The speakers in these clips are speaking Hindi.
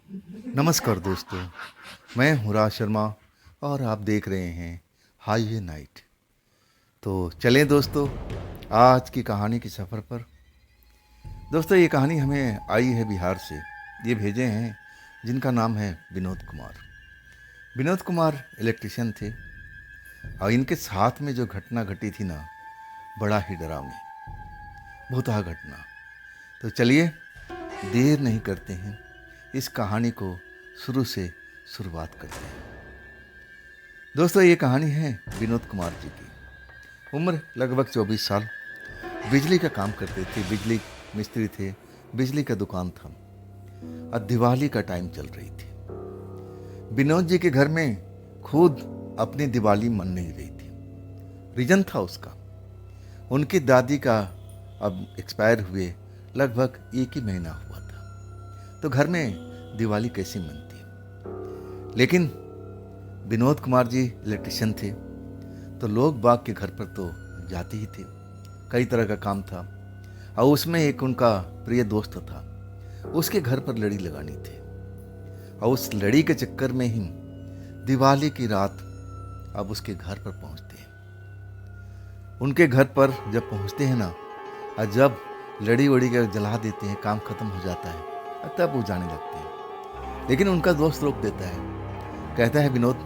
नमस्कार दोस्तों, मैं हूँ राज शर्मा और आप देख रहे हैं हाईवे नाइट। तो चलें दोस्तों, आज की कहानी के सफ़र पर। दोस्तों, ये कहानी हमें आई है बिहार से। ये भेजे हैं जिनका नाम है विनोद कुमार। विनोद कुमार इलेक्ट्रिशियन थे और इनके साथ में जो घटना घटी थी ना, बड़ा ही डरावनी भूतहा घटना। तो चलिए, देर नहीं करते हैं, इस कहानी को शुरू से शुरुआत करते हैं। दोस्तों, ये कहानी है विनोद कुमार जी की। उम्र लगभग 24 साल। बिजली का काम करते थे, बिजली मिस्त्री थे, बिजली का दुकान था। और दिवाली का टाइम चल रही थी। विनोद जी के घर में खुद अपनी दिवाली मन नहीं रही थी। रीजन था उसका, उनकी दादी का अब एक्सपायर हुए लगभग 1 ही महीना हुआ था। तो घर में दिवाली कैसी मनती। लेकिन विनोद कुमार जी इलेक्ट्रिशियन थे, तो लोग बाग के घर पर तो जाते ही थे। कई तरह का काम था और उसमें एक उनका प्रिय दोस्त था, उसके घर पर लड़ी लगानी थी। और उस लड़ी के चक्कर में ही दिवाली की रात अब उसके घर पर पहुंचते हैं। उनके घर पर जब पहुंचते हैं ना, और जब लड़ी वड़ी का जला देते हैं, काम खत्म हो जाता है, और तब वो जाने लगते हैं। लेकिन उनका दोस्त रोक देता है, कहता है विनोद,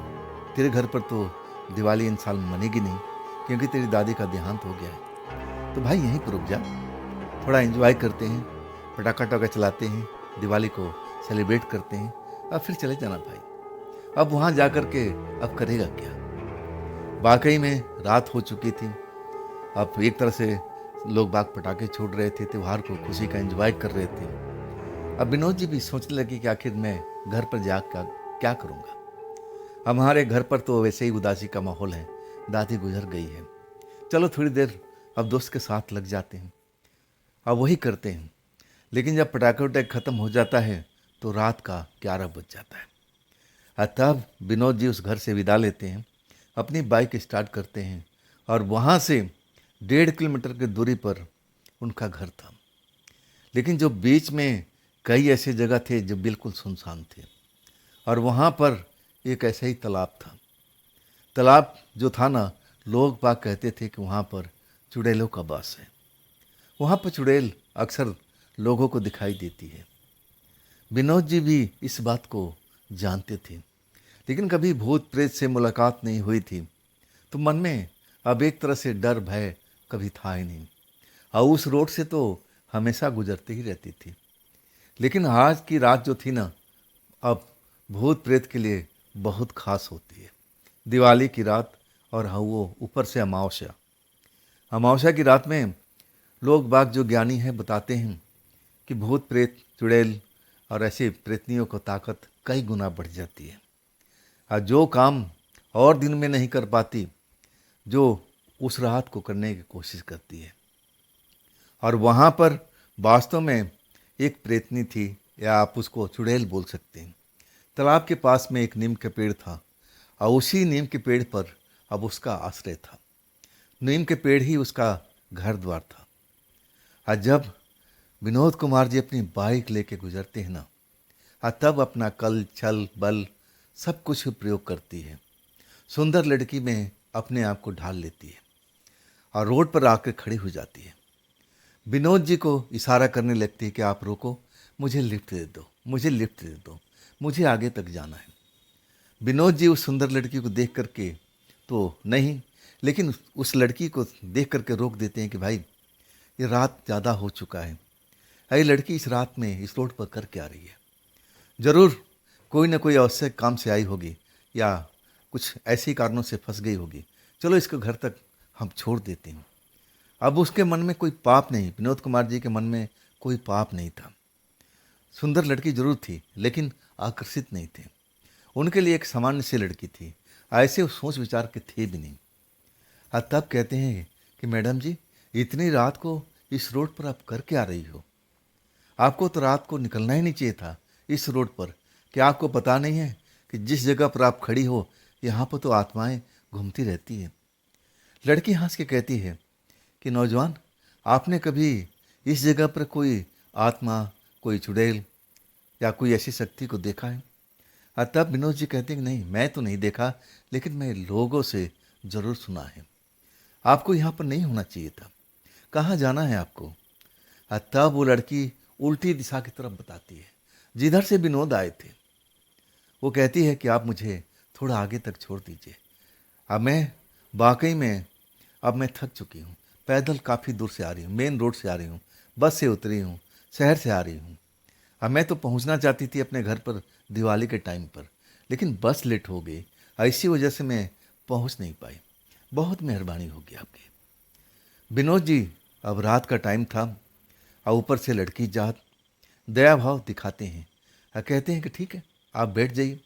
तेरे घर पर तो दिवाली इन साल मनेगी नहीं, क्योंकि तेरी दादी का देहांत हो गया है। तो भाई यहीं पर रुक जा, थोड़ा एंजॉय करते हैं, पटाखा टोका चलाते हैं, दिवाली को सेलिब्रेट करते हैं, अब फिर चले जाना भाई। अब वहाँ जा कर के अब करेगा क्या। वाकई में रात हो चुकी थी। अब एक तरह से लोग बाग पटाखे छोड़ रहे थे, त्यौहार को खुशी का एंजॉय कर रहे थे। अब विनोद जी भी सोचने लगे कि आखिर मैं घर पर जा क्या करूँगा। हमारे घर पर तो वैसे ही उदासी का माहौल है, दादी गुजर गई है, चलो थोड़ी देर अब दोस्त के साथ लग जाते हैं। अब वही करते हैं। लेकिन जब पटाखे वटाखे ख़त्म हो जाता है तो रात का 11 बज जाता है। और तब विनोद जी उस घर से विदा लेते हैं, अपनी बाइक स्टार्ट करते हैं और वहाँ से 1.5 किलोमीटर की दूरी पर उनका घर था। लेकिन जो बीच में कई ऐसे जगह थे जो बिल्कुल सुनसान थे, और वहाँ पर एक ऐसा ही तालाब था। तालाब जो था ना, लोग बाग कहते थे कि वहाँ पर चुड़ैलों का वास है। वहाँ पर चुड़ैल अक्सर लोगों को दिखाई देती है। विनोद जी भी इस बात को जानते थे, लेकिन कभी भूत प्रेत से मुलाकात नहीं हुई थी, तो मन में अब एक तरह से डर भय कभी था ही नहीं। और उस रोड से तो हमेशा गुजरती ही रहती थी। लेकिन आज की रात जो थी ना, अब भूत प्रेत के लिए बहुत खास होती है। दिवाली की रात, और हाँ वो ऊपर से अमावस्या। अमावस्या की रात में लोग बाग जो ज्ञानी हैं बताते हैं कि भूत प्रेत चुड़ैल और ऐसे प्रेतनियों को ताकत कई गुना बढ़ जाती है। और जो काम और दिन में नहीं कर पाती, जो उस रात को करने की कोशिश करती है। और वहाँ पर वास्तव में एक प्रेतनी थी, या आप उसको चुड़ैल बोल सकते हैं। तालाब के पास में एक नीम का पेड़ था, और उसी नीम के पेड़ पर अब उसका आश्रय था। नीम के पेड़ ही उसका घर द्वार था। और जब विनोद कुमार जी अपनी बाइक लेके गुजरते हैं ना, और तब अपना कल छल बल सब कुछ प्रयोग करती है। सुंदर लड़की में अपने आप को ढाल लेती है और रोड पर आकर खड़ी हो जाती है। विनोद जी को इशारा करने लगती है कि आप रुको, मुझे लिफ्ट दे दो, मुझे लिफ्ट दे दो, मुझे आगे तक जाना है। विनोद जी उस सुंदर लड़की को देख करके तो नहीं, लेकिन उस लड़की को देख करके रोक देते हैं कि भाई ये रात ज़्यादा हो चुका है। ये लड़की इस रात में इस रोड पर कर क्या रही है। ज़रूर कोई ना कोई आवश्यक काम से आई होगी, या कुछ ऐसे कारणों से फंस गई होगी। चलो इसको घर तक हम छोड़ देते हैं। अब उसके मन में कोई पाप नहीं, विनोद कुमार जी के मन में कोई पाप नहीं था। सुंदर लड़की जरूर थी, लेकिन आकर्षित नहीं थे। उनके लिए एक सामान्य सी लड़की थी, ऐसे वो सोच विचार के थे भी नहीं। तब कहते हैं कि मैडम जी, इतनी रात को इस रोड पर आप कर क्या रही हो। आपको तो रात को निकलना ही नहीं चाहिए था इस रोड पर। क्या आपको पता नहीं है कि जिस जगह पर आप खड़ी हो, यहाँ पर तो आत्माएं घूमती रहती हैं। लड़की हंस के कहती है कि नौजवान, आपने कभी इस जगह पर कोई आत्मा, कोई चुड़ैल या कोई ऐसी शक्ति को देखा है? तब विनोद जी कहते हैं कि नहीं, मैं तो नहीं देखा, लेकिन मैं लोगों से ज़रूर सुना है। आपको यहाँ पर नहीं होना चाहिए था, कहाँ जाना है आपको? तब वो लड़की उल्टी दिशा की तरफ बताती है, जिधर से विनोद आए थे। वो कहती है कि आप मुझे थोड़ा आगे तक छोड़ दीजिए। अब मैं वाकई में अब मैं थक चुकी हूँ। पैदल काफ़ी दूर से आ रही हूँ, मेन रोड से आ रही हूँ, बस से उतरी हूँ, शहर से आ रही हूँ। अब मैं तो पहुँचना चाहती थी अपने घर पर दिवाली के टाइम पर, लेकिन बस लेट हो गई। इसी वजह से मैं पहुँच नहीं पाई। बहुत मेहरबानी होगी आपकी। विनोद जी, अब रात का टाइम था और ऊपर से लड़की जात दया भाव दिखाते हैं और कहते हैं कि ठीक है, आप बैठ जाइए।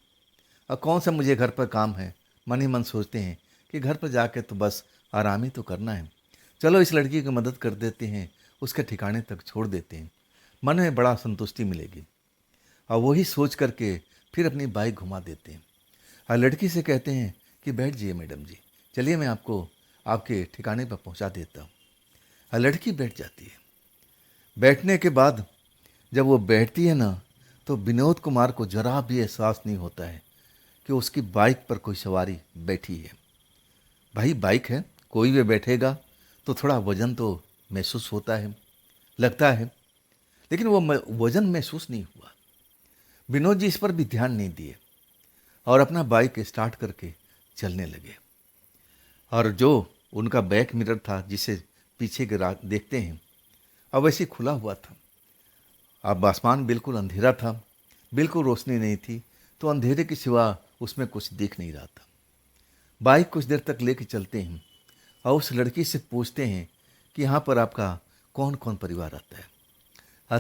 और कौन सा मुझे घर पर काम है? मन ही मन सोचते हैं कि घर पर जाके तो बस आराम ही तो करना है। चलो इस लड़की की मदद कर देते हैं, उसके ठिकाने तक छोड़ देते हैं, मन में बड़ा संतुष्टि मिलेगी। और वही सोच करके फिर अपनी बाइक घुमा देते हैं और लड़की से कहते हैं कि बैठ जाइए मैडम जी, चलिए मैं आपको आपके ठिकाने पर पहुंचा देता हूँ। और लड़की बैठ जाती है। बैठने के बाद जब वो बैठती है ना, तो विनोद कुमार को जरा भी एहसास नहीं होता है कि उसकी बाइक पर कोई सवारी बैठी है। भाई बाइक है, कोई भी बैठेगा तो थोड़ा वजन तो महसूस होता है, लगता है, लेकिन वो वजन महसूस नहीं हुआ। विनोद जी इस पर भी ध्यान नहीं दिए और अपना बाइक स्टार्ट करके चलने लगे। और जो उनका बैक मिरर था, जिसे पीछे के देखते हैं, अब वैसे खुला हुआ था। अब आसमान बिल्कुल अंधेरा था, बिल्कुल रोशनी नहीं थी, तो अंधेरे के सिवा उसमें कुछ दिख नहीं रहा था। बाइक कुछ देर तक लेके चलते हैं और उस लड़की से पूछते हैं कि यहाँ पर आपका कौन कौन परिवार आता है।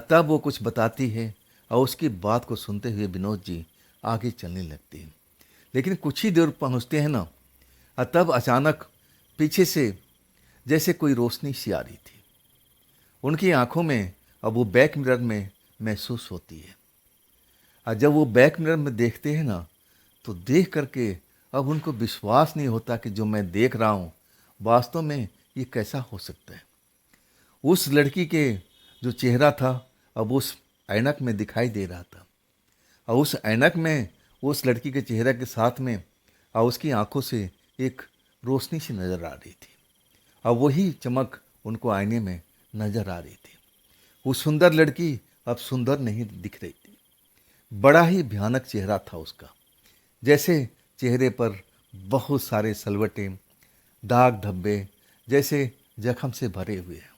तब वो कुछ बताती है और उसकी बात को सुनते हुए विनोद जी आगे चलने लगते हैं। लेकिन कुछ ही देर पहुँचते हैं ना, तब अचानक पीछे से जैसे कोई रोशनी सी आ रही थी। उनकी आंखों में अब वो बैक मिरर में महसूस होती है। और जब वो बैक मिरर में देखते हैं ना, तो देख करके अब उनको विश्वास नहीं होता कि जो मैं देख रहा हूँ वास्तव में ये कैसा हो सकता है। उस लड़की के जो चेहरा था अब उस ऐनक में दिखाई दे रहा था और उस ऐनक में उस लड़की के चेहरे के साथ में और उसकी आंखों से एक रोशनी सी नज़र आ रही थी और वही चमक उनको आईने में नज़र आ रही थी। वो सुंदर लड़की अब सुंदर नहीं दिख रही थी, बड़ा ही भयानक चेहरा था उसका, जैसे चेहरे पर बहुत सारे सलवटे, दाग धब्बे जैसे जख्म से भरे हुए हैं।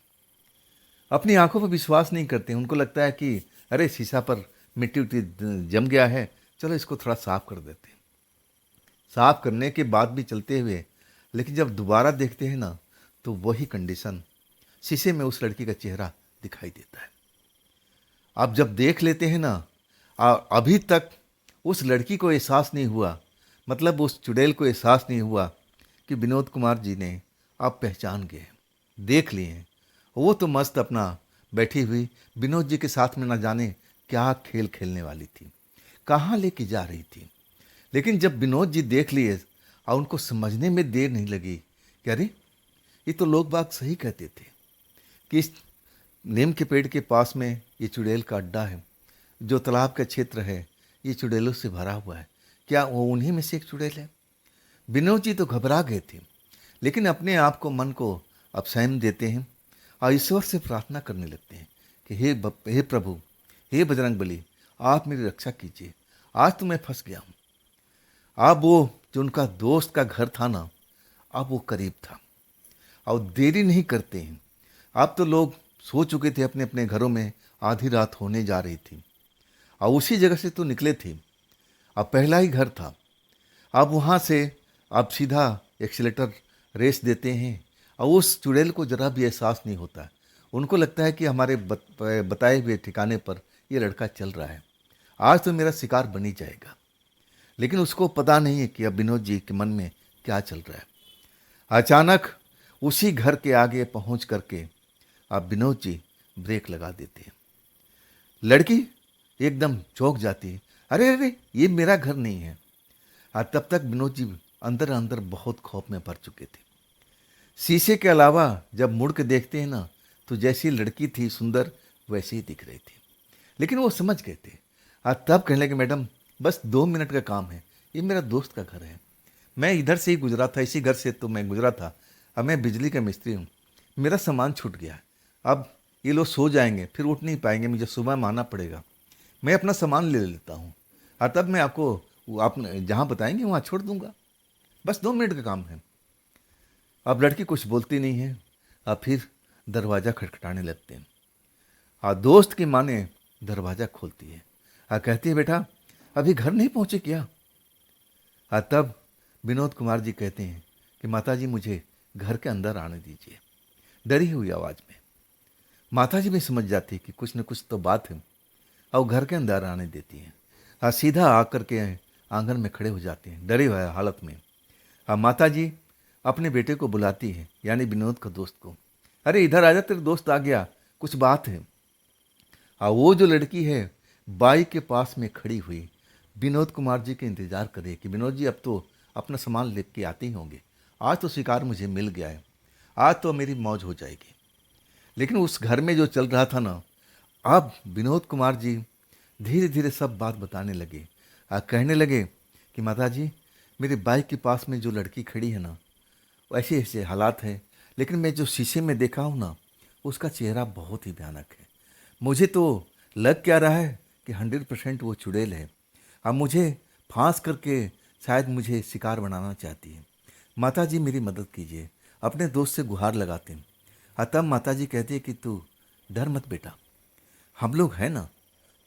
अपनी आंखों पर विश्वास नहीं करते। उनको लगता है कि अरे शीशा पर मिट्टी उट्टी जम गया है, चलो इसको थोड़ा साफ कर देते हैं। साफ करने के बाद भी चलते हुए, लेकिन जब दोबारा देखते हैं ना, तो वही कंडीशन, शीशे में उस लड़की का चेहरा दिखाई देता है। आप जब देख लेते हैं ना, अभी तक उस लड़की को एहसास नहीं हुआ, मतलब उस चुड़ैल को एहसास नहीं हुआ कि विनोद कुमार जी ने आप पहचान गए, देख लिए हैं। वो तो मस्त अपना बैठी हुई विनोद जी के साथ में न जाने क्या खेल खेलने वाली थी, कहाँ लेके जा रही थी। लेकिन जब विनोद जी देख लिए और उनको समझने में देर नहीं लगी कि अरे ये तो लोग बाग सही कहते थे कि इस नीम के पेड़ के पास में ये चुड़ैल का अड्डा है, जो तालाब का क्षेत्र है ये चुड़ैलों से भरा हुआ है, क्या वो उन्हीं में से एक चुड़ैल है? विनोद जी तो घबरा गए थे, लेकिन अपने आप को, मन को अब संयम देते हैं और ईश्वर से प्रार्थना करने लगते हैं कि हे प्रभु, हे बजरंग बली, आप मेरी रक्षा कीजिए, आज तो मैं फंस गया हूँ। अब वो जो उनका दोस्त का घर था ना, अब वो करीब था और देरी नहीं करते हैं। अब तो लोग सो चुके थे अपने अपने घरों में, आधी रात होने जा रही थी और उसी जगह से तो निकले थे। अब पहला ही घर था। अब वहाँ से अब सीधा एक्सीलेटर रेस देते हैं और उस चुड़ैल को जरा भी एहसास नहीं होता। उनको लगता है कि हमारे बताए हुए ठिकाने पर ये लड़का चल रहा है, आज तो मेरा शिकार बन ही जाएगा। लेकिन उसको पता नहीं है कि अब विनोद जी के मन में क्या चल रहा है। अचानक उसी घर के आगे पहुंच करके अब विनोद जी ब्रेक लगा देते हैं। लड़की एकदम चौंक जाती है, अरे अरे ये मेरा घर नहीं है। और तब तक विनोद जी अंदर अंदर बहुत खौफ में भर चुके थे। शीशे के अलावा जब मुड़ के देखते हैं ना, तो जैसी लड़की थी सुंदर वैसी ही दिख रही थी। लेकिन वो समझ गए थे, तब कहने लगे मैडम बस 2 मिनट का काम है, ये मेरा दोस्त का घर है, मैं इधर से ही गुजरा था, इसी घर से तो मैं गुजरा था, अब मैं बिजली का मिस्त्री हूँ, मेरा सामान छूट गया, अब ये लोग सो जाएंगे फिर उठ नहीं पाएंगे, मुझे सुबह में आना पड़ेगा, मैं अपना सामान ले लेता हूँ और तब मैं आपको आप जहाँ बताएंगे वहाँ छोड़ दूंगा, बस 2 मिनट का काम है। अब लड़की कुछ बोलती नहीं है, अब फिर दरवाज़ा खटखटाने लगते हैं और दोस्त की माँ ने दरवाज़ा खोलती है और कहती है बेटा अभी घर नहीं पहुँचे क्या। और तब विनोद कुमार जी कहते हैं कि माता जी मुझे घर के अंदर आने दीजिए, डरी हुई आवाज़ में। माता जी भी समझ जाती है कि कुछ न कुछ तो बात है और घर के अंदर आने देती हैं और सीधा आकर के आंगन में खड़े हो जाते हैं डरे हुए हालत में। और माता जी अपने बेटे को बुलाती है यानी विनोद का दोस्त को, अरे इधर आजा तेरे दोस्त आ गया, कुछ बात है। और वो जो लड़की है बाइक के पास में खड़ी हुई विनोद कुमार जी के इंतज़ार करे कि विनोद जी अब तो अपना सामान लेके आते ही होंगे, आज तो शिकार मुझे मिल गया है, आज तो मेरी मौज हो जाएगी। लेकिन उस घर में जो चल रहा था ना, अब विनोद कुमार जी धीरे धीरे सब बात बताने लगे और कहने लगे कि माता जी मेरे बाइक के पास में जो लड़की खड़ी है ना, ऐसे ऐसे हालात हैं, लेकिन मैं जो शीशे में देखा हूँ ना उसका चेहरा बहुत ही भयानक है, मुझे तो लग क्या रहा है कि 100% वो चुड़ैल है, अब मुझे फांस करके शायद मुझे शिकार बनाना चाहती है, माता जी मेरी मदद कीजिए। अपने दोस्त से गुहार लगाते हैं और तब माता जी कहती है कि तू डर मत बेटा, हम लोग हैं ना,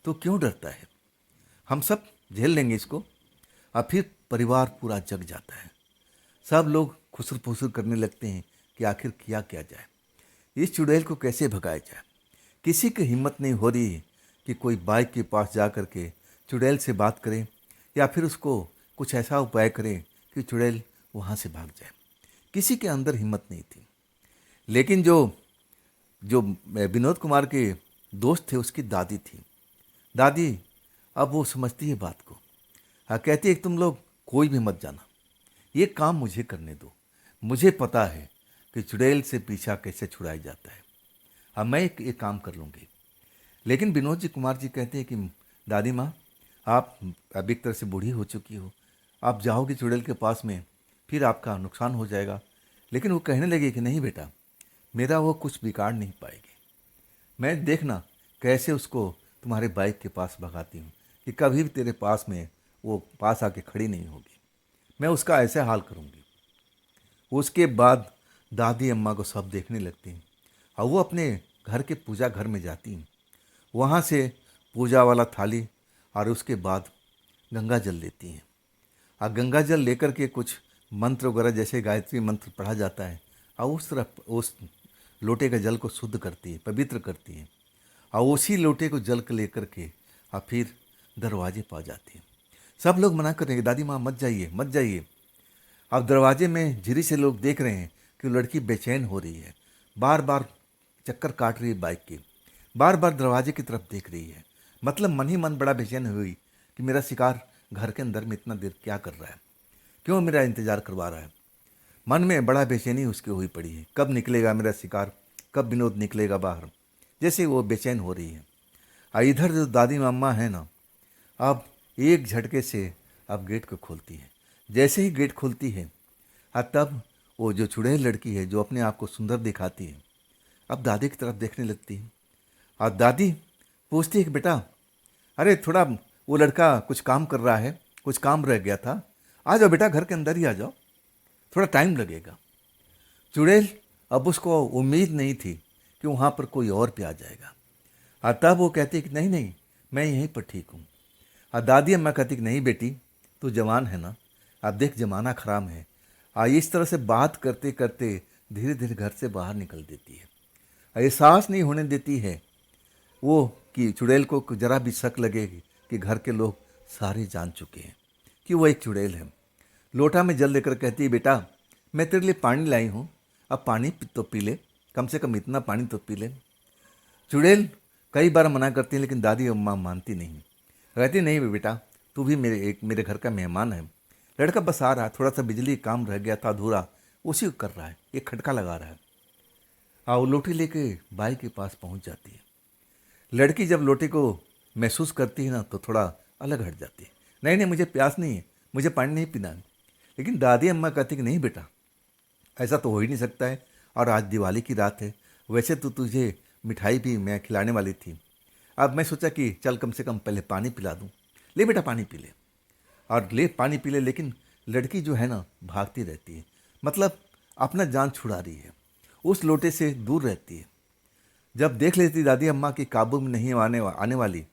तो क्यों डरता है, हम सब झेल लेंगे इसको। और फिर परिवार पूरा जग जाता है, सब लोग खुसर फुसर करने लगते हैं कि आखिर किया क्या जाए, इस चुड़ैल को कैसे भगाया जाए। किसी की हिम्मत नहीं हो रही कि कोई बाइक के पास जा कर के चुड़ैल से बात करे या फिर उसको कुछ ऐसा उपाय करे कि चुड़ैल वहाँ से भाग जाए, किसी के अंदर हिम्मत नहीं थी। लेकिन जो जो विनोद कुमार के दोस्त थे उसकी दादी थी, दादी अब वो समझती है बात को, हाँ कहती है कि तुम लोग कोई भी मत जाना, ये काम मुझे करने दो, मुझे पता है कि चुड़ैल से पीछा कैसे छुड़ाया जाता है, हाँ मैं ये काम कर लूँगी। लेकिन विनोद जी कुमार जी कहते हैं कि दादी माँ आप अब एक तरह से बूढ़ी हो चुकी हो, आप जाओगे चुड़ैल के पास में फिर आपका नुकसान हो जाएगा। लेकिन वो कहने लगे कि नहीं बेटा, मेरा वो कुछ बिगाड़ नहीं पाएगी, मैं देखना कैसे उसको तुम्हारे बाइक के पास भगाती हूँ कि कभी भी तेरे पास में वो पास आके खड़ी नहीं होगी, मैं उसका ऐसे हाल करूँगी। उसके बाद दादी अम्मा को सब देखने लगती हैं और वो अपने घर के पूजा घर में जाती हैं, वहाँ से पूजा वाला थाली और उसके बाद गंगा जल लेती हैं और गंगा जल लेकर के कुछ मंत्र वगैरह जैसे गायत्री मंत्र पढ़ा जाता है और उस तरफ उस लोटे का जल को शुद्ध करती है, पवित्र करती है और उसी लोटे को जल के लेकर के और फिर दरवाजे पा जाती है। सब लोग मना कर रहे हैं दादी माँ मत जाइए मत जाइए। अब दरवाजे में झिरी से लोग देख रहे हैं कि वो लड़की बेचैन हो रही है, बार बार चक्कर काट रही है बाइक के, बार बार दरवाजे की तरफ देख रही है, मतलब मन ही मन बड़ा बेचैन हुई कि मेरा शिकार घर के अंदर में इतना देर क्या कर रहा है, क्यों मेरा इंतजार करवा रहा है। मन में बड़ा बेचैनी उसकी हुई पड़ी है, कब निकलेगा मेरा शिकार, कब विनोद निकलेगा बाहर, जैसे वो बेचैन हो रही है। और इधर जो दादी मम्मा है ना, अब एक झटके से अब गेट को खोलती है, जैसे ही गेट खुलती है और तब वो जो चुड़ैल लड़की है जो अपने आप को सुंदर दिखाती है अब दादी की तरफ देखने लगती है और दादी पूछती है कि बेटा अरे थोड़ा वो लड़का कुछ काम कर रहा है, कुछ काम रह गया था, आ जाओ बेटा घर के अंदर ही आ जाओ, थोड़ा टाइम लगेगा। चुड़ैल अब उसको उम्मीद नहीं थी कि वहाँ पर कोई और भी आ जाएगा और तब वो कहती है कि नहीं नहीं मैं यहीं पर ठीक हूँ। और दादी अम्मा कहती कि नहीं बेटी तू जवान है ना, अब देख जमाना खराब है। इस तरह से बात करते करते धीरे धीरे घर से बाहर निकल देती है, एहसास नहीं होने देती है वो कि चुड़ैल को जरा भी शक लगेगी कि घर के लोग सारे जान चुके हैं कि वो एक चुड़ैल है। लोटा में जल लेकर कहती है बेटा मैं तेरे लिए पानी लाई हूँ, अब पानी तो पी ले, कम से कम इतना पानी तो पी ले। चुड़ैल कई बार मना करती है लेकिन दादी अम्मा मानती नहीं, कहती नहीं बेटा तू भी मेरे घर का मेहमान है, लड़का बस आ रहा है, थोड़ा सा बिजली काम रह गया था अधूरा, उसी को कर रहा है, एक खटका लगा रहा है। वो लोटी लेके बाई के पास पहुंच जाती है। लड़की जब लोटे को महसूस करती है ना तो थोड़ा अलग हट जाती है। नहीं नहीं, मुझे प्यास नहीं है, मुझे पानी नहीं पीना है। लेकिन दादी अम्मा कहती कि नहीं बेटा, ऐसा तो हो ही नहीं सकता है, और आज दिवाली की रात है, वैसे तो तुझे मिठाई भी मैं खिलाने वाली थी। अब मैं सोचा कि चल कम से कम पहले पानी पिला दूँ। ले बेटा पानी पी ले, और ले पानी पी ले। लेकिन लड़की जो है ना भागती रहती है, मतलब अपना जान छुड़ा रही है, उस लोटे से दूर रहती है। जब देख लेती दादी अम्मा की काबू में नहीं आने वाली,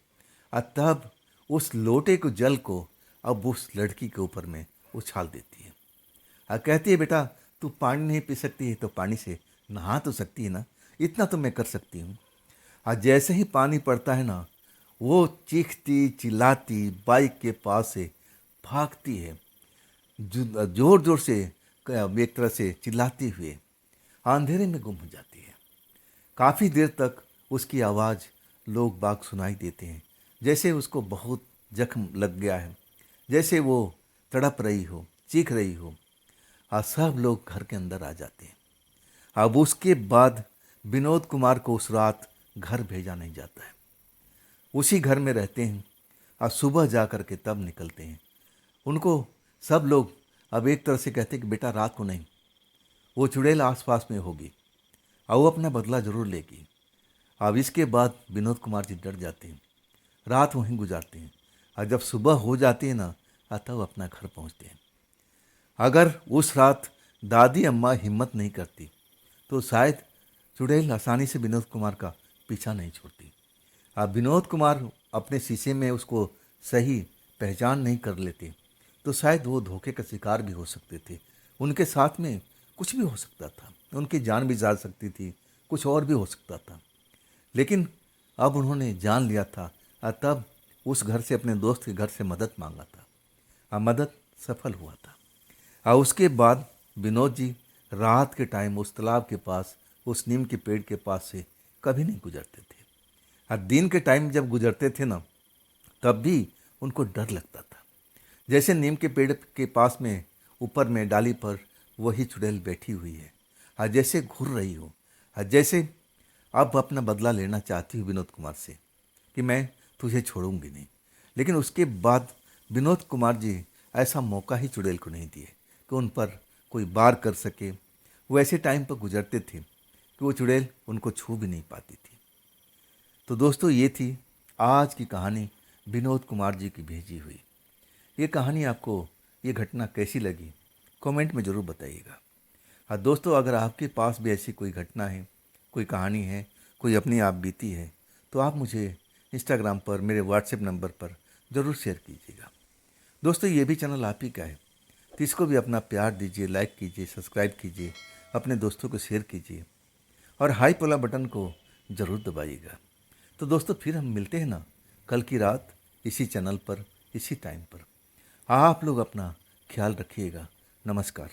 तब उस लोटे को जल को अब उस लड़की के ऊपर में उछाल देती है। कहती है बेटा, तू पानी नहीं पी सकती है तो पानी से नहा तो सकती है ना, इतना तो मैं कर सकती हूँ। जैसे ही पानी पड़ता है ना, वो चीखती चिल्लाती बाइक के पास से भागती है, जोर जोर से, एक तरह से चिल्लाती हुए अंधेरे में गुम हो जाती है। काफ़ी देर तक उसकी आवाज़ लोग बाग सुनाई देते हैं, जैसे उसको बहुत जख्म लग गया है, जैसे वो तड़प रही हो, चीख रही हो। सब लोग घर के अंदर आ जाते हैं। अब उसके बाद विनोद कुमार को उस रात घर भेजा नहीं जाता है, उसी घर में रहते हैं और सुबह जा कर के तब निकलते हैं। उनको सब लोग अब एक तरह से कहते हैं कि बेटा रात को नहीं, वो चुड़ैल आसपास में होगी और वो अपना बदला जरूर लेगी। अब इसके बाद विनोद कुमार जी डर जाते हैं, रात वहीं गुजारते हैं, और जब सुबह हो जाती है ना, तब अपना घर पहुंचते हैं। अगर उस रात दादी अम्मा हिम्मत नहीं करती तो शायद चुड़ैल आसानी से विनोद कुमार का पीछा नहीं छोड़ती। अब विनोद कुमार अपने शीशे में उसको सही पहचान नहीं कर लेते तो शायद वो धोखे का शिकार भी हो सकते थे। उनके साथ में कुछ भी हो सकता था, उनकी जान भी जा सकती थी, कुछ और भी हो सकता था। लेकिन अब उन्होंने जान लिया था और तब उस घर से, अपने दोस्त के घर से मदद मांगा था और मदद सफल हुआ था। और उसके बाद विनोद जी रात के टाइम उस तालाब के पास, उस नीम के पेड़ के पास से कभी नहीं गुजरते थे। और दिन के टाइम जब गुजरते थे ना, तब भी उनको डर लगता था, जैसे नीम के पेड़ के पास में ऊपर में डाली पर वही चुड़ैल बैठी हुई है, और जैसे घूर रही हो, और जैसे अब अपना बदला लेना चाहती हूँ विनोद कुमार से कि मैं तुझे छोड़ूंगी नहीं। लेकिन उसके बाद विनोद कुमार जी ऐसा मौका ही चुड़ैल को नहीं दिए कि उन पर कोई वार कर सके। वो ऐसे टाइम पर गुजरते थे कि वो चुड़ैल उनको छू भी नहीं पाती थी। तो दोस्तों, ये थी आज की कहानी विनोद कुमार जी की भेजी हुई। ये कहानी आपको, ये घटना कैसी लगी, कमेंट में ज़रूर बताइएगा। हाँ दोस्तों, अगर आपके पास भी ऐसी कोई घटना है, कोई कहानी है, कोई अपनी आप बीती है, तो आप मुझे इंस्टाग्राम पर, मेरे व्हाट्सएप नंबर पर ज़रूर शेयर कीजिएगा। दोस्तों, ये भी चैनल आप ही का है, तो इसको भी अपना प्यार दीजिए, लाइक कीजिए, सब्सक्राइब कीजिए, अपने दोस्तों को शेयर कीजिए और हाइप वाला बटन को ज़रूर दबाइएगा। तो दोस्तों, फिर हम मिलते हैं ना कल की रात इसी चैनल पर, इसी टाइम पर। आप लोग अपना ख्याल रखिएगा। नमस्कार।